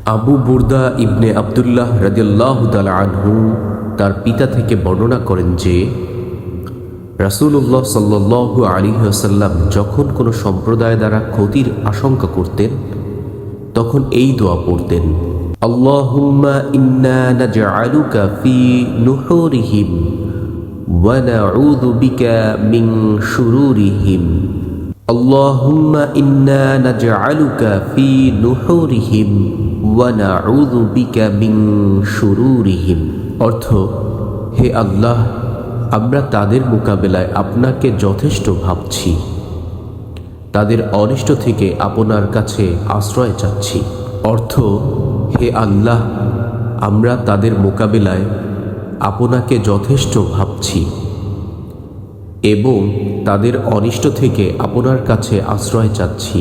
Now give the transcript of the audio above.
আবু বুরদা ইবনে আব্দুল্লাহ রাদিয়াল্লাহু তাআলা আনহু তার পিতা থেকে বর্ণনা করেন যে রাসূলুল্লাহ সাল্লাল্লাহু আলাইহি ওয়াসাল্লাম যখন কোনো সম্প্রদায় দ্বারা ক্ষতির আশঙ্কা করতেন তখন এই দোয়া পড়তেন, আল্লাহুম্মা ইন্না নাজআলুকা ফি নুহুরিহিম ওয়া নাউযু বিকা মিন শুরুরিহিম। আল্লাহুম্মা ইন্না নাজআলুকা ফি নুহুরিহিম ওয়া নাউযু বিকা মিন শুরুরিহিম। অর্থ, হে আল্লাহ, আমরা তাদের মোকাবেলায় আপনাকে যথেষ্ট ভাবছি, তাদের অনিষ্ট থেকে আপনার কাছে আশ্রয় চাচ্ছি। অর্থ, হে আল্লাহ, আমরা তাদের মোকাবেলায় আপনাকে যথেষ্ট ভাবছি এবং তাদের অনিষ্ট থেকে আপনার কাছে আশ্রয় চাচ্ছি।